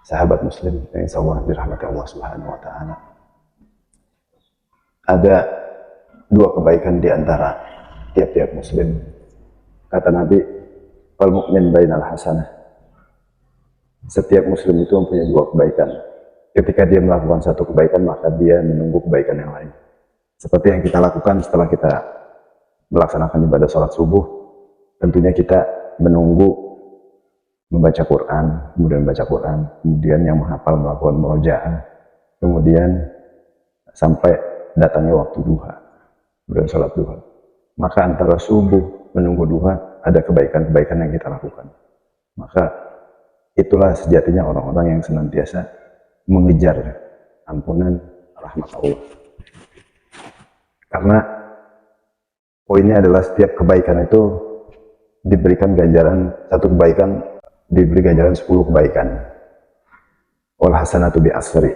sahabat muslim yang insyaallah dirahmati Allah Subhanahu wa taala. Ada dua kebaikan di antara tiap-tiap muslim. Kata Nabi, "Fal mu'min bainal hasanah." Setiap muslim itu mempunyai dua kebaikan. Ketika dia melakukan satu kebaikan, maka dia menunggu kebaikan yang lain. Seperti yang kita lakukan setelah kita melaksanakan ibadah sholat subuh, tentunya kita menunggu membaca Quran, kemudian baca Quran, kemudian yang menghafal melakukan murojaah, kemudian sampai datangnya waktu duha, kemudian sholat duha. Maka antara subuh menunggu duha ada kebaikan-kebaikan yang kita lakukan. Maka itulah sejatinya orang-orang yang senantiasa mengejar ampunan rahmat Allah. Karena poinnya adalah setiap kebaikan itu diberikan ganjaran, satu kebaikan diberi ganjaran 10 kebaikan. Wal hasanatu bi asri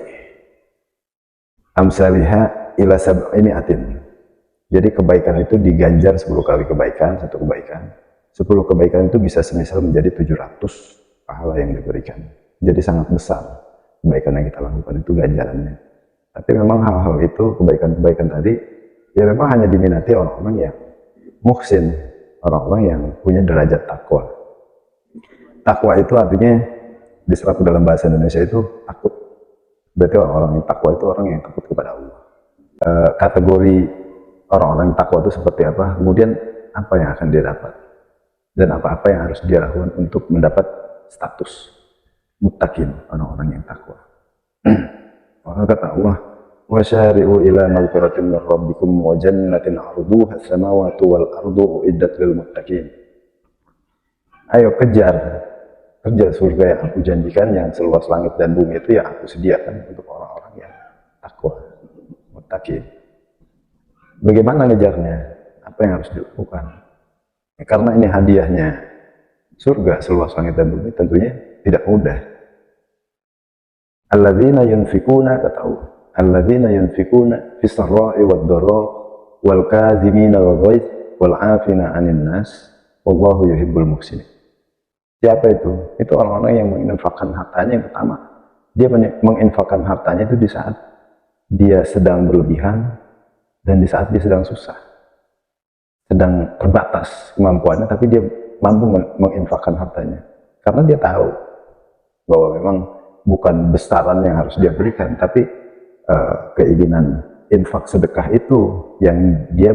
amsalihha ila sab'ini atin. Jadi kebaikan itu diganjar 10 kali kebaikan, satu kebaikan. 10 kebaikan itu bisa semisal menjadi 700 pahala yang diberikan. Jadi sangat besar kebaikan yang kita lakukan itu ganjarannya. Tapi memang hal-hal itu, kebaikan-kebaikan tadi, ya memang hanya diminati orang-orang yang muhsin, orang-orang yang punya derajat takwa. Takwa itu artinya diserap dalam bahasa Indonesia itu takut. Berarti orang-orang yang takwa itu orang yang takut kepada Allah. Kategori orang-orang yang takwa itu seperti apa? Kemudian apa yang akan dia dapat? Dan apa-apa yang harus dia lakukan untuk mendapat status muttaqin, orang-orang yang takwa. Maka kata Allah, "Wasyari'u ila maghfiratin min rabbikum wa jannatin 'arduha as-samawati wal ardu uiddat lil muttaqin." Ayo kejar surga yang aku janjikan, yang seluas langit dan bumi itu yang aku sediakan untuk orang-orang yang takwa, muttaqin. Bagaimana ngejarnya? Apa yang harus dilakukan? Ya, karena ini hadiahnya surga seluas langit dan bumi, tentunya tidak mudah. Alladzina yunfikuna, kata Allah, alladzina yunfikuna fis sarra'i wad dharra wal kadhimina al ghaidh wal 'afina 'anil nas wallahu yuhibbul muhsinin. Siapa itu? Itu orang-orang yang menginfakkan hartanya yang pertama. Dia menginfakkan hartanya itu di saat dia sedang berlebihan dan di saat dia sedang susah. Sedang terbatas kemampuannya, tapi dia mampu menginfakkan hartanya. Karena dia tahu bahwa memang bukan besaran yang harus dia berikan, tapi keinginan infak sedekah itu yang dia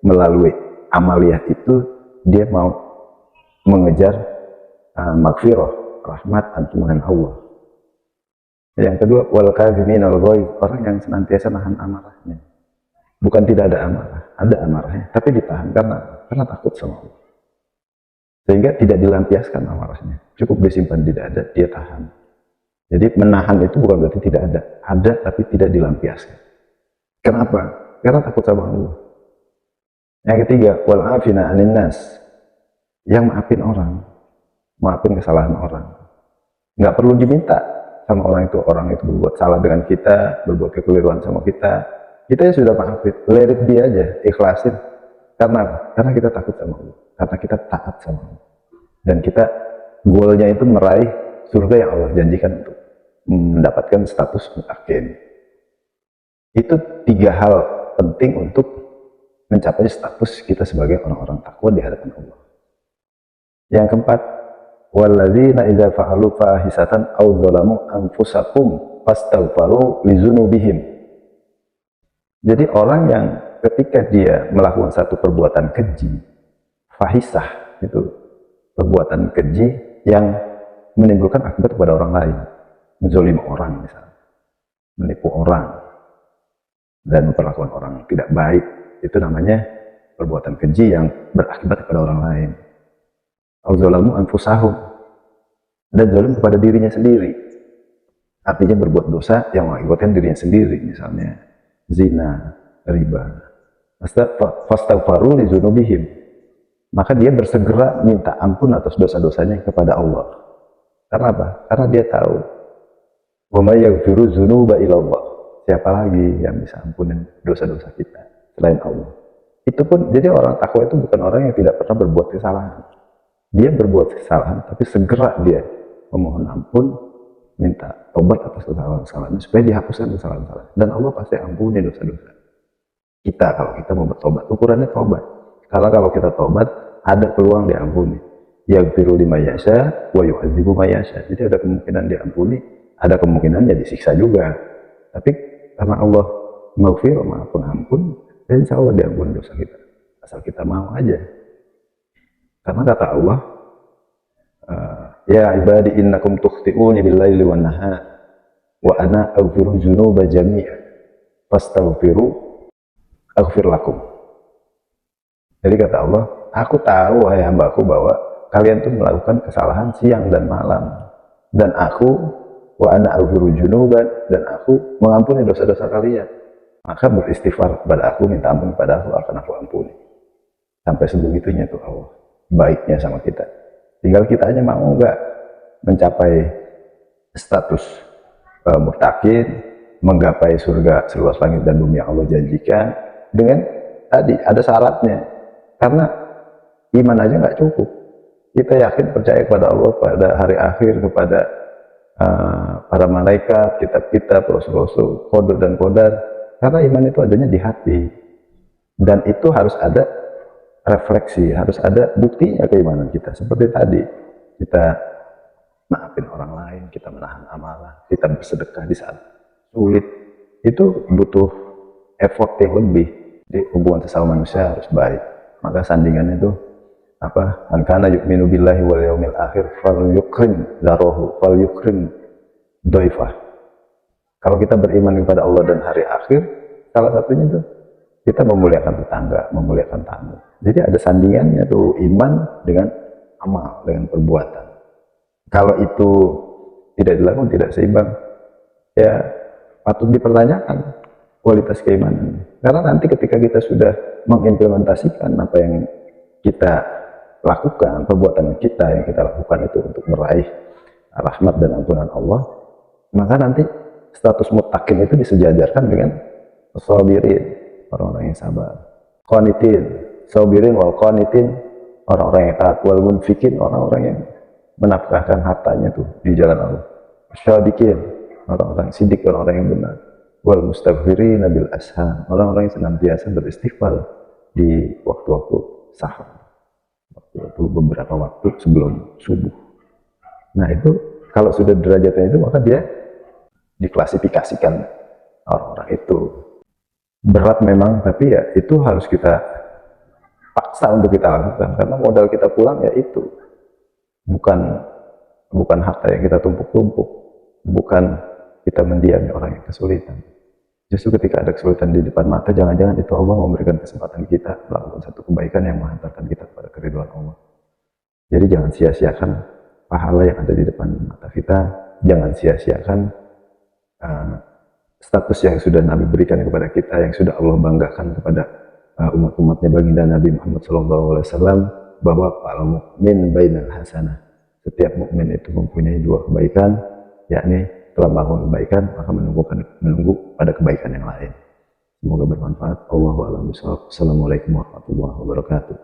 melalui amaliyah itu, dia mau mengejar maghfirah, rahmat, ampunan Allah. Yang kedua, wal kadhimin al ghaidh, orang yang senantiasa nahan amarahnya. Bukan tidak ada amarah, ada amarahnya, tapi ditahan karena takut sama Allah. Sehingga tidak dilampiaskan amarahnya, cukup disimpan di dada, dia tahan. Jadi menahan itu bukan berarti tidak ada tapi tidak dilampiaskan. Kenapa? Karena takut sama Allah. Yang ketiga, wal afina 'anil nas, yang maafin orang, maafin kesalahan orang. Nggak perlu diminta sama orang itu berbuat salah dengan kita, berbuat kekeliruan sama kita ya sudah maafin, let it be aja, ikhlasin. Karena apa? Karena kita takut sama Allah, karena kita taat sama Allah, dan kita goalnya itu meraih surga yang Allah janjikan untuk mendapatkan status muttaqin. Itu 3 hal penting untuk mencapai status kita sebagai orang-orang takwa di hadapan Allah. Yang keempat, walladzina idza fa'alu fahisatan aw dzalamu anfusakum fastaghfaru lidzunubihim. Jadi orang yang ketika dia melakukan satu perbuatan keji, fahisah itu perbuatan keji yang menimbulkan akibat kepada orang lain, menzolim orang misalnya, menipu orang dan memperlakukan orang tidak baik, itu namanya perbuatan keji yang berakibat kepada orang lain. Auzalamu anfusahum, dan zalim kepada dirinya sendiri, artinya berbuat dosa yang mengakibatkan dirinya sendiri, misalnya zina, riba. Fastaghfaru lidzunubihim, maka dia bersegera minta ampun atas dosa-dosanya kepada Allah. Karena apa? Karena dia tahu, wa may yaghfiru dzunuba illallah, siapa lagi yang bisa ampunin dosa-dosa kita selain Allah. Itu pun, jadi orang takwa itu bukan orang yang tidak pernah berbuat kesalahan. Dia berbuat kesalahan, tapi segera dia memohon ampun minta tobat atas kesalahan-kesalahan supaya dihapuskan kesalahan-kesalahan, dan Allah pasti ampuni dosa-dosa kita kalau kita mau bertobat. Ukurannya tobat, karena kalau kita tobat ada peluang diampuni. Yaghfiru liman yasha wa yu'adzibu man yasha. Jadi ada kemungkinan diampuni, ada kemungkinan ya disiksa juga. Tapi karena Allah Maghfir, Maha Pengampun, dan insya Allah diampuni dosa kita asal kita mau aja. Karena kata Allah, ya ibadi innakum tukhti'uni bil-laili wan nahar wa ana aghfiru dzunuba jami'a fastaghfiru aghfir lakum. Jadi kata Allah, aku tahu wahai hambaku bahwa kalian tuh melakukan kesalahan siang dan malam, dan aku wa ana aghfiru dzunuba, dan aku mengampuni dosa-dosa kalian. Maka beristighfar kepada aku, minta ampun kepada aku, akan aku ampuni. Sampai sebegitunya tuh Allah baiknya sama kita. Tinggal kita aja mau nggak mencapai status muttaqin, menggapai surga seluas langit dan bumi yang Allah janjikan. Dengan tadi ada syaratnya, karena iman aja nggak cukup. Kita yakin percaya kepada Allah, pada hari akhir, kepada para malaikat, kitab-kitab, rasul-rasul, qadar dan qadar, karena iman itu adanya di hati, dan itu harus ada refleksi, harus ada buktinya keimanan kita. Seperti tadi, kita maafin orang lain, kita menahan amarah, kita bersedekah di saat sulit, itu butuh effort yang lebih. Di hubungan sesama manusia harus baik. Maka sandingannya itu apa? Man kana yu'minu billahi wal yaumil akhir falyukrim darahu falyukrim dhaifah. Kalau kita beriman kepada Allah dan hari akhir, salah satunya itu kita memuliakan tetangga, memuliakan tamu. Jadi ada sandingannya tuh, iman dengan amal, dengan perbuatan. Kalau itu tidak dilakukan, tidak seimbang, ya patut dipertanyakan kualitas keimanan. Karena nanti ketika kita sudah mengimplementasikan apa yang kita lakukan, perbuatan kita yang kita lakukan itu untuk meraih rahmat dan ampunan Allah, maka nanti status muttaqin itu disejajarkan dengan sabirin, orang-orang yang sabar, qanitin, sabirin wal qanitin, orang-orang yang taat, wal munfikin, orang-orang yang menafkahkan hartanya tuh di jalan Allah, syadiqin, orang-orang sidik, orang-orang yang benar, wal mustaghfirin bil ashar, orang-orang yang senantiasa beristighfar di waktu-waktu sahur, waktu beberapa waktu sebelum subuh. Nah itu kalau sudah derajatnya itu, maka dia diklasifikasikan orang-orang itu. Berat memang, tapi ya itu harus kita paksa untuk kita lakukan, karena modal kita pulang ya itu bukan harta yang kita tumpuk-tumpuk, bukan kita mendiami orang yang kesulitan. Justru ketika ada kesulitan di depan mata, jangan-jangan itu Allah memberikan kesempatan kita melakukan satu kebaikan yang menghantarkan kita kepada keridhaan Allah. Jadi jangan sia-siakan pahala yang ada di depan mata kita, jangan sia-siakan status yang sudah Nabi berikan kepada kita, yang sudah Allah banggakan kepada umat-umatnya baginda Nabi Muhammad SAW, bahwa al mukmin bainal hasanah, setiap mukmin itu mempunyai dua kebaikan, yakni telah melakukan kebaikan maka menunggu pada kebaikan yang lain. Semoga bermanfaat. Allahu a'lam bishawab. Assalamualaikum warahmatullahi wabarakatuh.